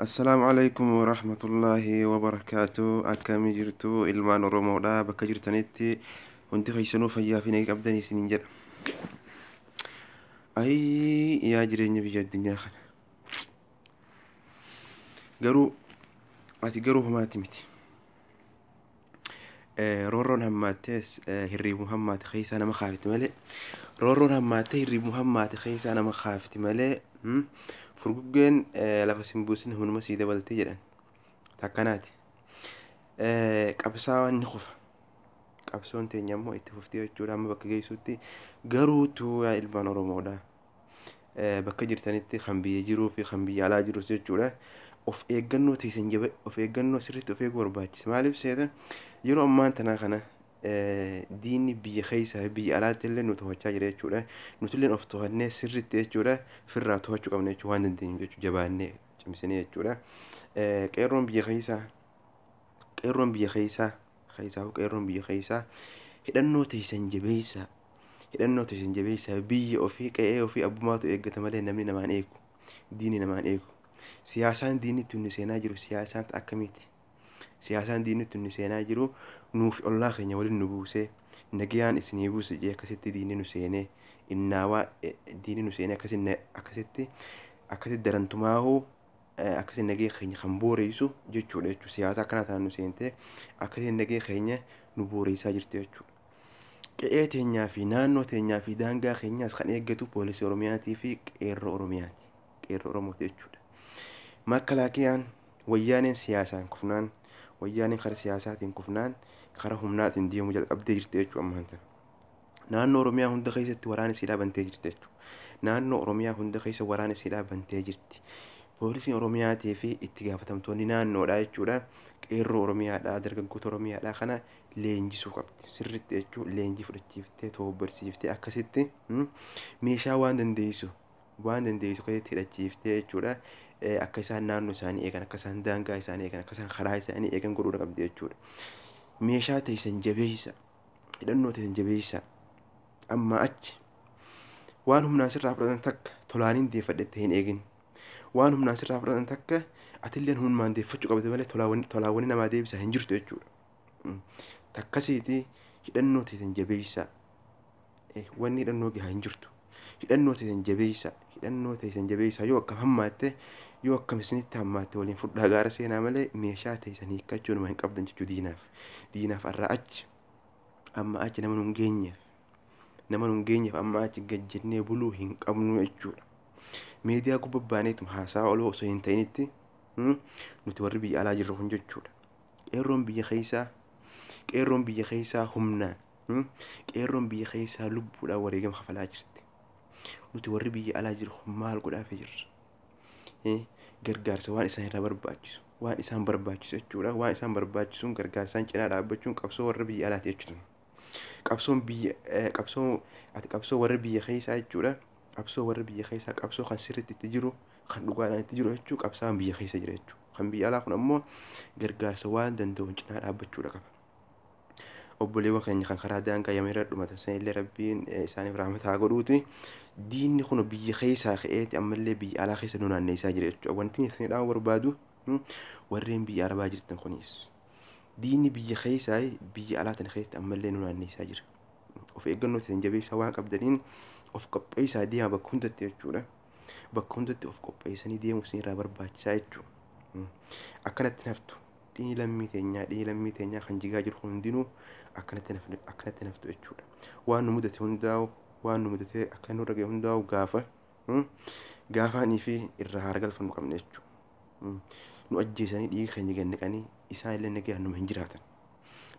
السلام عليكم ورحمة الله وبركاته. أكامي جرتو إلمان رومودا بك جرتنيتي كنت خيسنو فيا في نيك أبدني سنين جر أي يا جريني بجد الدنيا خل قرو أتي قرو هما تمتي رورون هماتيس هري محمد خيس أنا ما خافت ملئ رورون هماتي هري محمد خيس أنا ما خافت ملئ فرقين لفا سمبوسين هون مسيدة بلتي جران تاكناتي قبساوان نخوف qabsoon teenya immoo itti fuftee jechuudha amma bakka geessutti garuutu yaa ilmaan oromoodha bakka jirtanitti kan biyya jiruu fi kan biyya alaa jirus jechuudha of eeggannoo teessan jabe of eeggannoo sirriitti of eeguu barbaachisa maaliif seetan yeroo ammaan tanaa kana diinni biyya keessaa biyya alaatti illee nu to'achaa jira jechuudha nuti illee of to'annee sirriitti jechuudha firraa to'achuu qabna jechuudha waan dandeenyu jechuudha jabaannee cimsinee jechuudha qeerroon biyya keessaa qeerroon biyya keessaa qeerroon biyya keessaa hidhannoo teessan jabeessaa biyya ofii qe'ee ofii abbummaatu eeggata malee namni namaan eegu diini namaan eegu siyaasaan diinni tunni seenaa jiru siyaasaan akkamiiti siyaasaan diinni tunni seenaa jiru nuuf ollaa keenya waliin nu buusee nagayaan isinii buuse jee akkasitti diinni nu seenee innaawaa diinni nu seenee akkasitti darantumaahuu akkasiin nagee keenya kan booreysu jechuudha jechuudha siyaasa akkana ta'an nu seentee akkasiin nagee keenya nu booreysaa jirti jechuudha qe'ee teenyaa fi naannoo teenyaa fi daangaa keenyaas kan eeggatu poolisii oromiyaatii fi qeerroo oromiyaati qeerroo oromooti jechuudha makkalaakiyaan wayyaaneen siyaasaan kufnaan wayyaaneen kara siyaasaatiin kufnaan kara humnaatiin deemuu jalqabdee jirti jechuudha ammaan tana naannoo oromiyaa hunda keessatti waraana siidhaa bantee jirti jechuudha naannoo oromiyaa hunda keessa waraana siidhaa bantee jirti poolisiin oromiyaatii fi itti gaafatamtoonni naannoodha jechuudha qeerroo oromiyaadha dargaggoota oromiyaadha kana leenjisuu qabdi sirriitti jechuudha leenjii fudhachiiftee barsiiftee akkasitti meeshaa waan dandeessu keessatti hidhachiiftee jechuudha akka isaan naannoo isaanii eegan akka isaan daangaa isaanii eegan akka isaan karaa isaanii eegan godhuu qabdi jechuudha meeshaa teessan jabeessa hidhannoo teessan jabeessa amma achi waan humnaan sirraa fudhatan takka tolaaniin deeffadhette hin eegin waan humnaan sirraa fudhatan takka atilleen humnaan deeffachuu qabde malee tolaawwanii namaa deebisaa hin jirtu jechuudha takkasiiti hidhannoo teessan jabeessaa wanni hidhannoo gahaa hin jirtu hidhannoo teessan jabeessaa yoo akkam hammaatte yoo akkam isinitti hammaatte waliin fudhaa gaara seenaa malee meeshaa teessan hiikkachuu nama hin qabdan jechuu diinaaf irraa achi amma achi nama nun geenyeef amma achi gajjennee buluu hin qabnu jechuudha miidiyaa gubbaaneetum haasaa oloo osoo hin ta'initti nuti warri biyya alaa jirru kun jechuudha qeerroon biyya keessaa humnaan qeerroon biyya keessaa lubbuudhaan wareegama kafalaa jirti nuti warri biyya alaa jirru maal godhaafii jirra gargaarsa waan isaan irraa barbaachisu waan isaan barbaachisu jechuudha waan isaan barbaachisuun gargaarsaan cinaa dhaabbachuun qabsoo warra biyya alaati jechuudha qabsoo warra biyya keessaa jechuudha qabsoo warra biyya keessaa qabsoo kan sirriitti itti jiru kan dhugaadhaan itti jiru jechuu qabsaan biyya keessa jira jechuu kan biyya alaa kun ammoo gargaarsa waan danda'uun cinaa dhaabbachuudha qaba obboleewwan keenya kan karaa daangaa yameera dhumatan sanillee rabbiin isaaniif rahmataa godhuuti diinni kun biyya keessaa ka'eeti ammallee biyya alaa keessa nu naanneessaa jira jechuudha wanti isinidhaan barbaadu warreen biyya arabaa jirtan kunis diinni biyya keessaa biyya alaa tan keessatti ammallee nu naanneessaa jira of eeggannoo teessan jabeessaa waan qabdaniin of qopheessaa deemaa bakka hundatti jechuudha bakka hundatti of qopheessanii deemuu isinirraa barbaachisaa jechuudha akkanatti naftu dhiigni lammii teenyaa kan jigaa jiru hundinuu akkanatti naftu jechuudha waan nu mudate akka nurra ga'e hundaa'u gaafaanii fi irraa hargalfannu qabna jechuudha nu ajjeesanii dhiiga keenya ganniqanii isaan illee nagayaan numa hin jiraatan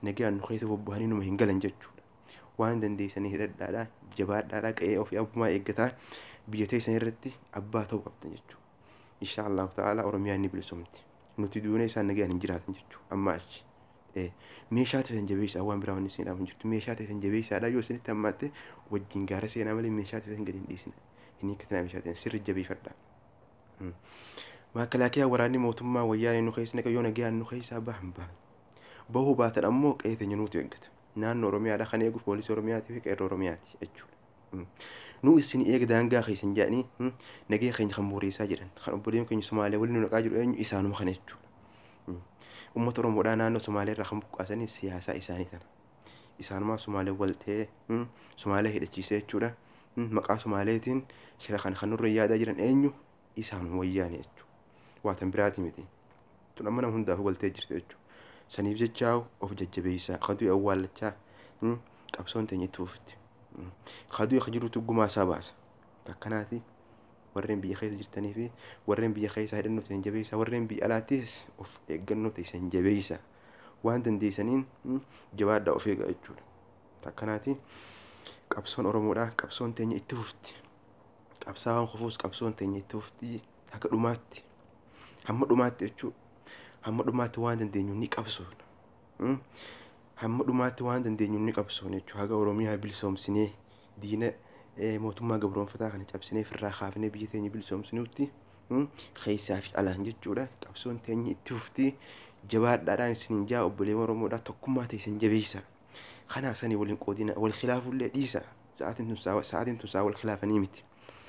nagayaan nu keessa bobba'anii numa hin galan jechuudha waan dandeessanii hidhadhaadhaa jabaadhaadhaa qe'ee ofii abbummaa eeggataa biyya teessan irratti abbaa ta'uu qabdan jechuudha insha allahu ta'ala oromiyaan ni bilisomti nuti duunee isaan nagayaan hin jiraatan jechuudha amma achi meeshaa teessan jabeessaa waan biraa wanni isin dhaaban jirtu meeshaa teessan jabeessaadhaa yoo isinitti hammaatte wajjin gaara seenaa malee meeshaa teessan gadi hin dhiisina hin hiikkatinaa meeshaa teessan sirri jabeeffadhaa maakkalaakiyaa waraanni mootummaa wayyaanee nu keessa yoo nagayaan nu keessaa bahuu baatan ammoo qe'ee teenya nuutu eeggata naannoo oromiyaadha kan eegu poolisii oromiyaatii fi qeerroo oromiyaati jechuudha nu isin eega daangaa keessan jedhanii nagee keenya kan boreessaa jiran kan obboleeyyan keenya Somaalee waliin nu dhaqaa jiru eenyu isaanuma kana jechuudha. Uummata Oromoodhaa naannoo Somaalee irraa kan buqqaasanii siyaasaa isaanii tana. Isaanumaa Somaalee wal ta'ee Somaalee hidhachiisee jechuudha. Maqaa Somaaleetiin shira kan nurra yaadaa jiran eenyu isaanuma wayyaanii jechuudha. Waatan biraati miti. Tun amma nama hundaaf waltee jirti jechuudha. Saniif jechaa of jajjabeessaa kaduu awwaallachaa qabsoon teenya itti fufti. Kaduu akka jirutu gumaa isaa baasa. Akkanaati warreen biyya keessa jirtanii fi warreen biyya keessaa hidhannoo ta'an jabeessaa warreen biyya alaattis of eeggannoo ta'an jabeessaa. Waan dandeessaniin jabaadhaa of eegaa jechuudha. Akkanaati qabsoon Oromoodhaa qabsoon teenya itti fufti. Qabsaawwan kufuus qabsoon teenya itti fufti akka dhumaatti hamma dhumaatti jechuudha. Hamma dhumaatti waan dandeenyu ni qabsoona. Hamma dhumaatti waan dandeenyu ni qabsoona jechuudha. Haga Oromiyaa bilisoomsinee diina mootummaa gabroonfataa kana cabsinee firraa kaafnee biyya teenya bilisoomsinuutti keessaa fi alaan jechuudha. Qabsoon teenya itti fufti. Jabaadhaadhaan isin jaa obboleewwan Oromoodhaa tokkummaa teessan jabeessaa. Kanaa sanii waliin qoodina wal khilaafullee dhiisa. Sa'aatiin tun saa wal khilaafanii miti.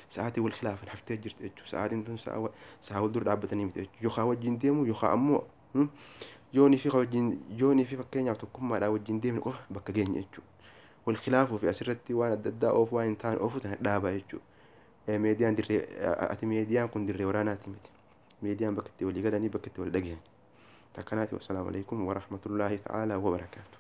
Sa'aatii wal khilaafan haftee jirti jechuudha. Sa'aatiin tun saa wal dura dhaabbatanii miti jechuudha. Yookaan wajjin deemu yookaan ammoo yoonii fi fakkeenyaaf tokkummaadhaan wajjin deemne qofa bakka geenya jechuudha. Wal khilaafuu fi asirratti waan adda addaa oofu waan hin taane oofu tana dhaabaa jechuudha. Meediyaan kun dirree waraanaati miti. Meediyaan bakka itti walii galanii bakka itti wal dhagahan. Takkanaati wasalaamu alaikum wa rahmatullahi ta'ala wa barakaatu.